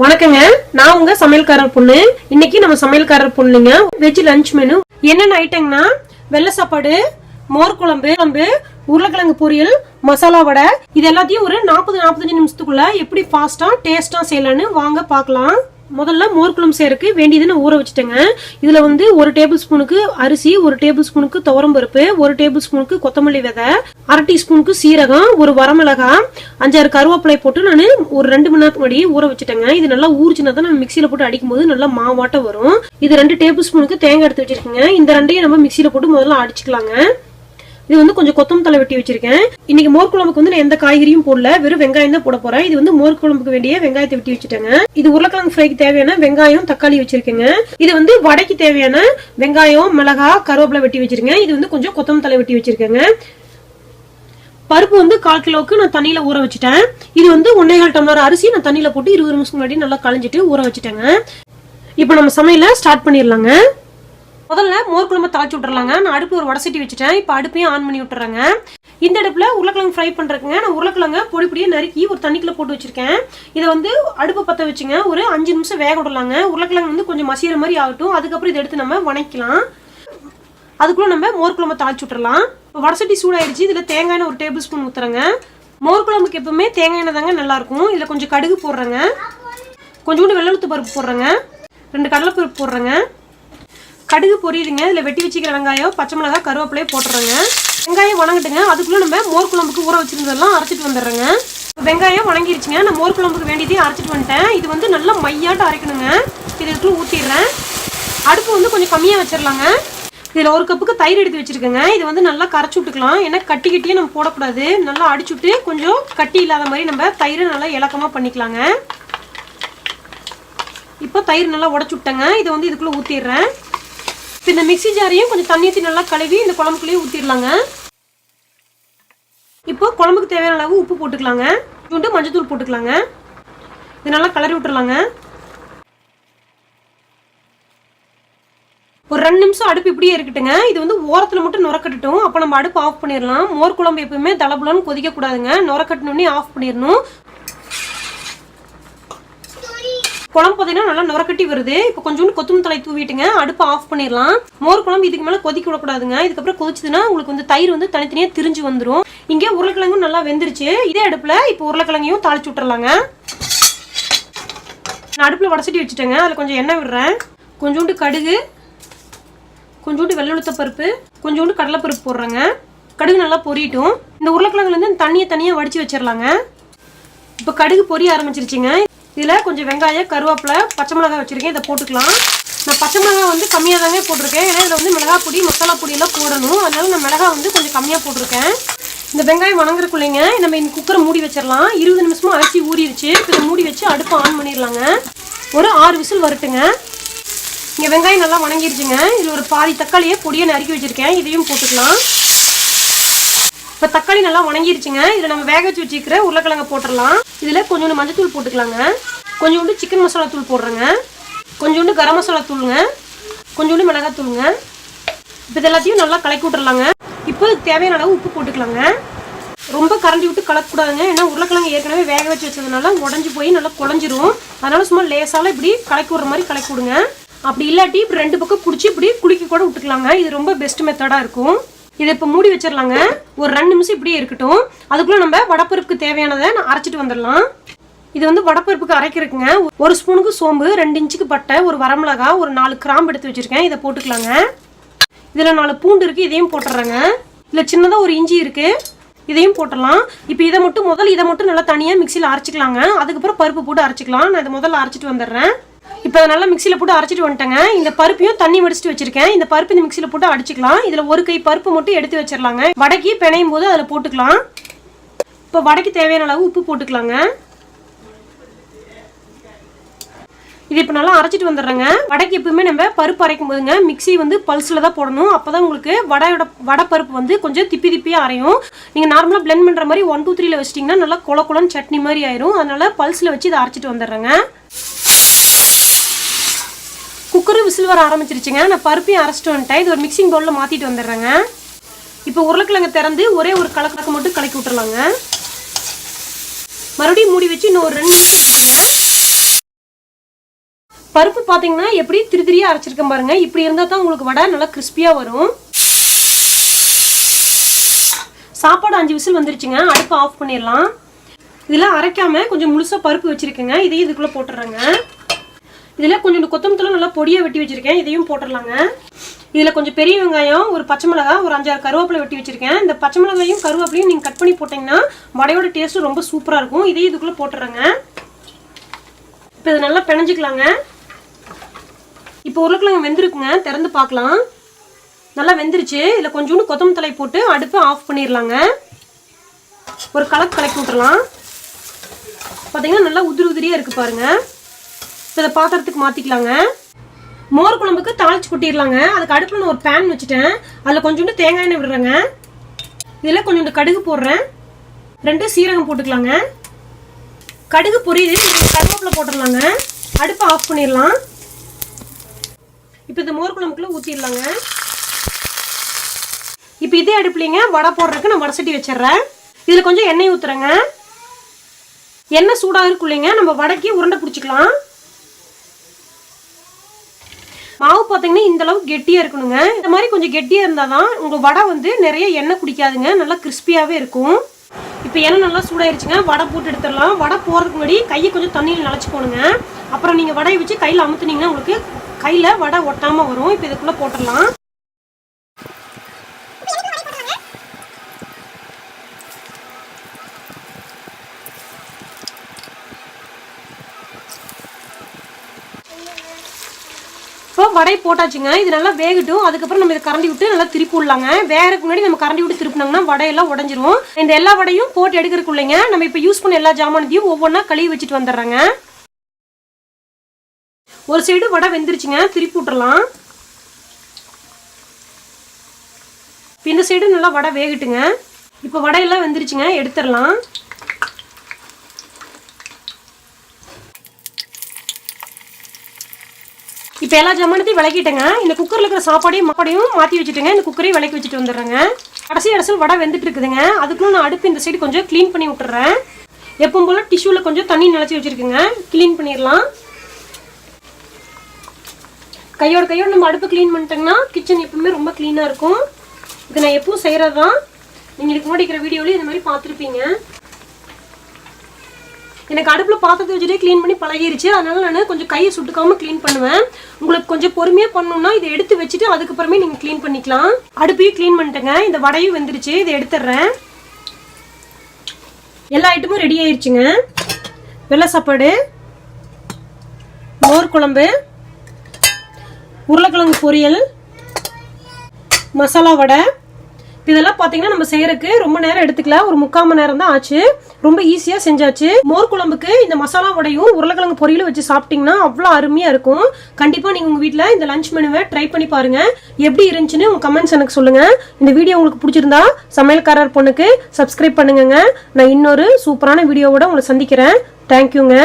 வணக்கங்க, நான் உங்க சமையல்காரர் பொண்ணு. இன்னைக்கு நம்ம சமையல்காரர் பொண்ணுங்க வெஜ் லஞ்ச் மெனு என்னென்ன ஐட்டம்னா வெள்ளை சாப்பாடு, மோர் குழம்பு, உருளைக்கிழங்கு பொரியல், மசாலா வடை. இது எல்லாத்தையும் ஒரு 40-45 நிமிஷத்துக்குள்ள எப்படி ஃபாஸ்டா டேஸ்டா செய்யலான்னு வாங்க பார்க்கலாம். முதல்ல மோர் குழம்பு செய்யறதுக்கு வேண்டியது நான் ஊற வச்சுட்டேங்க. இதுல வந்து 1 டேபிள் ஸ்பூனுக்கு அரிசி, 1 டேபிள் ஸ்பூனுக்கு துவரம்பருப்பு, 1 டேபிள் ஸ்பூனுக்கு கொத்தமல்லி விதை, 1/2 டீஸ்பூனுக்கு சீரகம், ஒரு வரமிளகாய், 5-6 கருவேப்பிலை போட்டு நான் ஒரு 2 மணி நேரத்துக்கு முன்னாடி ஊற வச்சுட்டேங்க. இது நல்லா ஊறிச்சுனா தான் நம்ம மிக்சியில போட்டு அடிக்கும் போது நல்லா மாவாட்டம் வரும். இது 2 டேபிள் ஸ்பூனுக்கு தேங்காய் எடுத்து வச்சிருக்கேங்க. இந்த ரெண்டையும் நம்ம மிக்சியில போட்டு முதல்ல அடிச்சுக்கலாங்க. இது வந்து கொஞ்சம் கொத்தமல்லி தழை வெட்டி வச்சிருக்கேன். இன்னைக்கு மோர் குழம்புக்கு வந்து நான் எந்த காய்கறியும் போடல, வெறும் வெங்காயம் தான் போட போறேன். இது வந்து மோர் குழம்புக்கு வேண்டிய வெங்காயத்தை வெட்டி வச்சுட்டேங்க. இது உருளைக்கிழங்கு ஃப்ரைக்கு தேவையான வெங்காயம், தக்காளி வச்சிருக்கேங்க. இது வந்து வடைக்கு தேவையான வெங்காயம், மிளகாய், கருவேப்பிலை வெட்டி வச்சிருக்கேன். இது வந்து கொஞ்சம் கொத்தமல்லி தழை வெட்டி வச்சிருக்கேங்க. பருப்பு வந்து 1/4 கிலோவுக்கு நான் தண்ணியில ஊற வச்சுட்டேன். இது வந்து 1.25 டம்ளர் அரிசி நான் தண்ணியில போட்டு 20 நிமிஷம் முன்னாடி நல்லா களைஞ்சிட்டு ஊற வச்சுட்டேங்க. இப்போ நம்ம சமையல ஸ்டார்ட் பண்ணிடலாங்க. முதல்ல மோர் குழம்பு தாளிச்சு விட்டுறலாங்க. நான் அடுப்பு ஒரு வடை சட்டி வச்சுட்டேன். இப்போ அடுப்பையும் ஆன் பண்ணி விட்டுறேங்க. இந்த அடுப்புல உருளைக்கிழங்கு ஃப்ரை பண்றதுங்க. நான் உருளைக்கிழங்க பொடி பொடியா நறுக்கி ஒரு தண்ணிக்குள்ள போட்டு வச்சிருக்கேன். இதை வந்து அடுப்பு பற்ற வச்சுங்க ஒரு 5 நிமிஷம் வேக விடலாங்க. உருளைக்கிழங்கு வந்து கொஞ்சம் மசிகிற மாதிரி ஆகட்டும். அதுக்கப்புறம் இதை எடுத்து நம்ம வணக்கலாம். அதுக்குள்ள நம்ம மோர் குழம்பு தாளிச்சு விட்டுறலாம். வடை சட்டி சூடாயிடுச்சு. இதுல தேங்காய் 1 டேபிள் ஸ்பூன் ஊத்துறேங்க. மோர் குழம்புக்கு எப்பவுமே தேங்காய் எண்ணெய் தாங்க நல்லா இருக்கும். இதுல கொஞ்சம் கடுகு போடுறேங்க, கொஞ்சோண்டு வெள்ளை பருப்பு போடுறேங்க, 2 கடலைப்பருப்பு போடுறேங்க. கடுகு பொரியுதுங்க. இதில் வெட்டி வச்சுக்கிற வெங்காயம், பச்சை மிளகாய், கருவேப்பிலையை போட்டுறேங்க. வெங்காயம் வணங்கட்டுங்க. அதுக்குள்ளே நம்ம மோர் குழம்புக்கு ஊற வச்சிருந்ததெல்லாம் அரைச்சிட்டு வந்துடுறேங்க. வெங்காயம் வணங்கிருச்சுங்க. நான் மோர் குழம்புக்கு வேண்டியதையும் அரைச்சிட்டு வந்துட்டேன். இது வந்து நல்லா மையாட்டம் அரைக்கணுங்க. இதுக்குள்ள ஊற்றிடுறேன். அடுப்பு வந்து கொஞ்சம் கம்மியாக வச்சிடலாங்க. இதில் 1 கப்புக்கு தயிர் எடுத்து வச்சிருக்கேங்க. இது வந்து நல்லா கரைச்சி விட்டுக்கலாம். ஏன்னா கட்டியே நம்ம போடக்கூடாது. நல்லா அடிச்சுட்டு கொஞ்சம் கட்டி இல்லாத மாதிரி நம்ம தயிரை நல்லா இலக்கமாக பண்ணிக்கலாங்க. இப்போ தயிர் நல்லா உடச்சு விட்டேங்க. இதை வந்து இதுக்குள்ளே ஊற்றிடுறேன். இப்போ இந்த மிக்சி ஜாரையும் கொஞ்சம் தண்ணி ஊற்றி நல்லா கழுவி இந்த குழம்புக்குள்ளேயே ஊற்றிடலாங்க. இப்போ குழம்புக்கு தேவையான அளவு உப்பு போட்டுக்கலாங்க. கொஞ்சோண்டு மஞ்சத்தூள் போட்டுக்கலாங்க. இது நல்லா கலரி விட்டுறலாங்க. ஒரு 2 நிமிஷம் அடுப்பு இப்படியே இருக்கட்டுங்க. இது வந்து ஓரத்தில் மட்டும் நுரக்கட்டட்டும். அப்போ நம்ம அடுப்பு ஆஃப் பண்ணிடலாம். மோர் குழம்பு எப்பவுமே தளபுலன்னு கொதிக்க கூடாதுங்க. நுரக்கட்டணுன்னே ஆஃப் பண்ணிடணும். குழம்பு பார்த்தீங்கன்னா நல்லா நுரக்கட்டி வருது. இப்போ கொஞ்சோண்டு கொத்தமல்லி தழை தூவிட்டுங்க அடுப்பு ஆஃப் பண்ணிடலாம். மோர் குழம்பு இதுக்கு மேலே கொதிக்க விடக்கூடாதுங்க. இதுக்கப்புறம் கொதிச்சதுன்னா உங்களுக்கு வந்து தயிர் வந்து தனித்தனியாக திரிஞ்சு வந்துடும். இங்கே உருளைக்கிழங்கும் நல்லா வெந்துருச்சு. இதே அடுப்பில் இப்போ உருளைக்கிழங்கையும் தாளிச்சு விட்டுறலாங்க. நான் அடுப்பில் வடசட்டி வச்சுட்டேங்க. அதில் கொஞ்சம் எண்ணெய் விடுறேன். கொஞ்சோண்டு கடுகு, கொஞ்சோண்டு வெள்ளை பருப்பு, கொஞ்சோண்டு கடலைப்பருப்பு போடுறேங்க. கடுகு நல்லா பொரியட்டும். இந்த உருளைக்கிழங்குலேருந்து தண்ணியை தனியாக வடித்து வச்சிடலாங்க. இப்போ கடுகு பொரிய ஆரம்பிச்சிருச்சுங்க. இதில் கொஞ்சம் வெங்காயம், கருவேப்பிலை, பச்சை மிளகாய் வச்சுருக்கேன். இதை போட்டுக்கலாம். நான் பச்சை மிளகாய் வந்து கம்மியாக தாங்க போட்டிருக்கேன். ஏன்னா இதில் வந்து மிளகாய் பொடி, மசாலா பொடியெல்லாம் போடணும். அதனால நான் மிளகாய் வந்து கொஞ்சம் கம்மியாக போட்டிருக்கேன். இந்த வெங்காயம் வணங்குறக்குள்ளைங்க நம்ம இந்த குக்கரை மூடி வச்சிடலாம். 20 நிமிஷமாக அரிசி ஊறிடுச்சு. இப்போ இதை மூடி வச்சு அடுப்பு ஆன் பண்ணிடலாங்க. ஒரு 6 விசில் வரட்டுங்க. இங்கே வெங்காயம் நல்லா வணங்கிருச்சுங்க. இதில் ஒரு பாதி தக்காளியை பொடியை நறுக்கி வச்சுருக்கேன். இதையும் போட்டுக்கலாம். இப்போ தக்காளி நல்லா வணங்கிருச்சுங்க. இதில் நம்ம வேக வச்சு வச்சுக்கிற உருளைக்கிழங்க போட்டுடலாம். இதில் கொஞ்சோண்டு மஞ்சத்தூள் போட்டுக்கலாங்க. கொஞ்சோண்டு சிக்கன் மசாலா தூள் போடுறேங்க. கொஞ்சோண்டு கரம் மசாலா தூளுங்க. கொஞ்சோண்டு மிளகாய் தூளுங்க. இப்போ இது எல்லாத்தையும் நல்லா கலக்கி விட்டுறலாங்க. இப்போ தேவையான அளவு உப்பு போட்டுக்கலாங்க. ரொம்ப கரண்டி விட்டு கலக்கக்கூடாதுங்க. ஏன்னா உருளைக்கிழங்கு ஏற்கனவே வேக வச்சு வச்சதுனால உடஞ்சி போய் நல்லா குழஞ்சிரும். அதனால சும்மா லேசால இப்படி கலக்கி விடுற மாதிரி கலக்கி விடுங்க. அப்படி இல்லாட்டி இப்படி 2 பக்கம் பிடிச்சி இப்படி குலுக்கி கூட விட்டுக்கலாங்க. இது ரொம்ப பெஸ்ட் மெத்தடாக இருக்கும். இதை இப்போ மூடி வச்சிடலாங்க. ஒரு 2 நிமிஷம் இப்படியே இருக்கட்டும். அதுக்குள்ள நம்ம வடப்பருப்புக்கு தேவையானதை நான் அரைச்சிட்டு வந்துடலாம். இது வந்து வடப்பருப்புக்கு அரைக்கிறதுக்குங்க. 1 ஸ்பூனுக்கு சோம்பு, 2 இன்ச்சுக்கு பட்டை, ஒரு வரமிளகாய், ஒரு 4 கிராம்பு எடுத்து வச்சிருக்கேன். இதை போட்டுக்கலாங்க. இதில் 4 பூண்டு இருக்கு. இதையும் போட்டுறேங்க. இதில் சின்னதாக ஒரு இஞ்சி இருக்கு. இதையும் போட்டுடலாம். இப்போ இதை மட்டும் நல்லா தனியாக மிக்சியில் அரைச்சிக்கலாங்க. அதுக்கப்புறம் பருப்பு போட்டு அரைச்சிக்கலாம். நான் இதை முதல்ல அரைச்சிட்டு வந்துடுறேன். இப்போ அதை நல்லா மிக்சியில் போட்டு அரைச்சிட்டு வந்துட்டேங்க. இந்த பருப்பையும் தண்ணி வடிச்சிட்டு வச்சிருக்கேன். இந்த பருப்பு இந்த மிக்சியில் போட்டு அடிச்சுக்கலாம். இதில் 1 கை பருப்பு மட்டும் எடுத்து வச்சிடலாங்க. வடைக்கு பிணையும் போது அதில் போட்டுக்கலாம். இப்போ வடைக்கு தேவையான அளவு உப்பு போட்டுக்கலாங்க. இது இப்போ நல்லா அரைச்சிட்டு வந்துடுறேங்க. வடைக்கு எப்பவுமே நம்ம பருப்பு அரைக்கும் போதுங்க மிக்சி வந்து பல்ஸில் தான் போடணும். அப்போ தான் உங்களுக்கு வடை பருப்பு வந்து கொஞ்சம் திப்பியாக அரையும். நீங்கள் நார்மலாக பிளெண்ட் பண்ணுற மாதிரி 1 2 3ல் வச்சிட்டிங்கன்னா நல்லா குழன்னு சட்னி மாதிரி ஆயிரும். அதனால பல்ஸில் வச்சு இதை அரைச்சிட்டு வந்துடுறேங்க. குக்கரு விசில் வர ஆரம்பிச்சிருச்சுங்க. நான் பருப்பையும் அரைச்சிட்டு வந்துட்டேன். இது ஒரு மிக்சிங் பவுலில் மாற்றிட்டு வந்துடுறேங்க. இப்போ உருளைக்கிழங்கு திறந்து ஒரே ஒரு கலக்கு மட்டும் கலக்கி விட்டுறலாங்க. மறுபடியும் மூடி வச்சு இன்னும் ஒரு 2 நிமிஷம் பருப்பு பாத்தீங்கன்னா எப்படி திரிதிரியா அரைச்சிருக்கேன் பாருங்க. இப்படி இருந்தா தான் உங்களுக்கு வடை நல்லா கிறிஸ்பியா வரும். சாப்பாடு 5 விசில் வந்துருச்சுங்க. அடுப்பு ஆஃப் பண்ணிடலாம். இதெல்லாம் அரைக்காம கொஞ்சம் முழுசா பருப்பு வச்சிருக்கேங்க. இதையும் இதுக்குள்ள போட்டுறேங்க. இதுல கொஞ்சம் கொத்தமல்லி தூள் நல்லா பொடியா வெட்டி வச்சிருக்கேன். இதையும் போட்டுடலாங்க. இதுல கொஞ்சம் பெரிய வெங்காயம், ஒரு பச்சை மிளகாய், ஒரு 5-6 கருவேப்பிலை வெட்டி வச்சிருக்கேன். இந்த பச்சை மிளகாயும் கருவேப்பிலையும் நீங்க கட் பண்ணி போட்டீங்கன்னா வடையோட டேஸ்ட் ரொம்ப சூப்பரா இருக்கும். இதையும் இதுக்குள்ள போட்டுறேங்க. இப்போ இதை நல்லா பிணைஞ்சிக்கலாங்க. இப்போ உருளைக்கிழங்கு வெந்திருக்குங்க. திறந்து பார்க்கலாம். நல்லா வெந்துருச்சு. இதில் கொஞ்சோண்டு கொத்தமல்லி தழை போட்டு அடுப்பு ஆஃப் பண்ணிடலாங்க. ஒரு கலக்கி விட்டுறலாம். பார்த்தீங்கன்னா நல்லா உதிரியாக இருக்குது பாருங்க. இப்போ இதை பாத்திரத்துக்கு மாற்றிக்கலாங்க. மோர் குழம்புக்கு தாளிச்சு கொட்டிடலாங்க. அதுக்கு அடுப்பில் நான் ஒரு பேன் வச்சுட்டேன். அதில் கொஞ்சோண்டு தேங்காய் எண்ணெய் விடுறேங்க. இதில் கொஞ்சோண்டு கடுகு போடுறேன். 2 சீரகம் போட்டுக்கலாங்க. கடுகு பொரியுது. கருவேப்பிலை போட்டுடலாங்க. அடுப்பை ஆஃப் பண்ணிடலாம். இப்போ இந்த மோர் குழம்புக்குள்ள ஊற்றிடலாங்க. இப்போ இதே அடுப்புலிங்க வடை போடுறதுக்கு நான் வடை சட்டி வச்சிடுறேன். இதில் கொஞ்சம் எண்ணெய் ஊற்றுறேங்க. எண்ணெய் சூடாக இருக்கும் இல்லைங்க, நம்ம வடைக்கு உருண்டை பிடிச்சிக்கலாம். மாவு பார்த்தீங்கன்னா இந்த அளவுக்கு கெட்டியாக இருக்கணுங்க. இந்த மாதிரி கொஞ்சம் கெட்டியாக இருந்தால் தான் உங்கள் வடை வந்து நிறைய எண்ணெய் குடிக்காதுங்க, நல்லா கிறிஸ்பியாகவே இருக்கும். இப்போ எண்ணெய் நல்லா சூடாயிருச்சுங்க. வடை போட்டு எடுத்துடலாம். வடை போகிறதுக்கு முன்னாடி கையை கொஞ்சம் தண்ணியில் நனைச்சிக்கோணுங்க. அப்புறம் நீங்கள் வடையை வச்சு கையில் அமுத்துனீங்கன்னா உங்களுக்கு கையில் வடை ஒட்டாமல் வரும். இப்போ இதுக்குள்ளே போட்டுடலாம். இப்போ வடை போட்டாச்சுங்க. இது நல்லா வேகட்டும். அதுக்கப்புறம் நம்ம இதை கரண்டி விட்டு நல்லா திருப்பி விடலாங்க. வேறதுக்கு முன்னாடி நம்ம கரண்டி விட்டு திருப்பினாங்கன்னா வடையெல்லாம் உடஞ்சிரும். இந்த எல்லா வடையும் போட்டு எடுக்கிறதுக்குள்ளேங்க நம்ம இப்போ யூஸ் பண்ண எல்லா ஜாமானத்தையும் ஒவ்வொன்றா கழுவி வச்சுட்டு வந்துடுறாங்க. ஒரு சைடு வடை வெந்துருச்சுங்க. திருப்பி விட்டுறலாம். இந்த சைடு நல்லா வடை வேகட்டுங்க. இப்போ வடையெல்லாம் வெந்துருச்சுங்க. எடுத்துடலாம். இப்போ எல்லா ஜாமானத்தையும் விளக்கிட்டேங்க. இந்த குக்கரில் இருக்கிற சாப்பாடையும் மாற்றி வச்சுட்டுங்க. இந்த குக்கரையும் விளக்கி வச்சுட்டு வந்துடுறேங்க. கடைசி வடை வெந்துட்டு இருக்குதுங்க. அதுக்குள்ள நான் அடுப்பு இந்த சைடு கொஞ்சம் க்ளீன் பண்ணி விட்டுறேன். எப்பவும் போல் டிஷ்யூவில் கொஞ்சம் தண்ணி நினச்சி வச்சுருக்குங்க. க்ளீன் பண்ணிடலாம். கையோட நம்ம அடுப்பு க்ளீன் பண்ணிட்டோங்கன்னா கிச்சன் எப்பவுமே ரொம்ப க்ளீனாக இருக்கும். இது நான் எப்பவும் செய்கிறது தான். நீங்கள் இதுக்கு முன்னாடி இருக்கிற வீடியோலையும் இந்த மாதிரி பார்த்துருப்பீங்க. எனக்கு அடுப்பில் பாத்திரத்தை வச்சுட்டே க்ளீன் பண்ணி பழகிருச்சு. அதனால நான் கொஞ்சம் கையை சுட்டுக்காமல் க்ளீன் பண்ணுவேன். உங்களுக்கு கொஞ்சம் பொறுமையாக பண்ணணும்னா இதை எடுத்து வச்சுட்டு அதுக்கப்புறமே நீங்கள் க்ளீன் பண்ணிக்கலாம். அடுப்பையும் க்ளீன் பண்ணிட்டேங்க. இந்த வடையும் வெந்துருச்சு. இதை எடுத்துடுறேன். எல்லா ஐட்டமும் ரெடி ஆயிடுச்சுங்க. வெள்ளை சாப்பாடு, மோர் குழம்பு, உருளைக்கிழங்கு பொரியல், மசாலா வடை. இதெல்லாம் பாத்தீங்கன்னா நம்ம செய்யறதுக்கு ரொம்ப நேரம் எடுத்துக்கல. ஒரு 3/4 மணி நேரம் தான் ஆச்சு. ரொம்ப ஈஸியா செஞ்சாச்சு. மோர் குழம்புக்கு இந்த மசாலா வடையும் உருளைக்கிழங்கு பொரியலும் வச்சு சாப்பிட்டீங்கன்னா அவ்வளோ அருமையா இருக்கும். கண்டிப்பா நீங்க உங்க வீட்டுல இந்த லஞ்ச் மெனுவை ட்ரை பண்ணி பாருங்க. எப்படி இருந்துச்சுன்னு உங்க கமெண்ட்ஸ் எனக்கு சொல்லுங்க. இந்த வீடியோ உங்களுக்கு பிடிச்சிருந்தா சமையல்காரர் பொண்ணுக்கு சப்ஸ்கிரைப் பண்ணுங்க. நான் இன்னொரு சூப்பரான வீடியோவோட உங்களை சந்திக்கிறேன். தேங்க்யூங்க.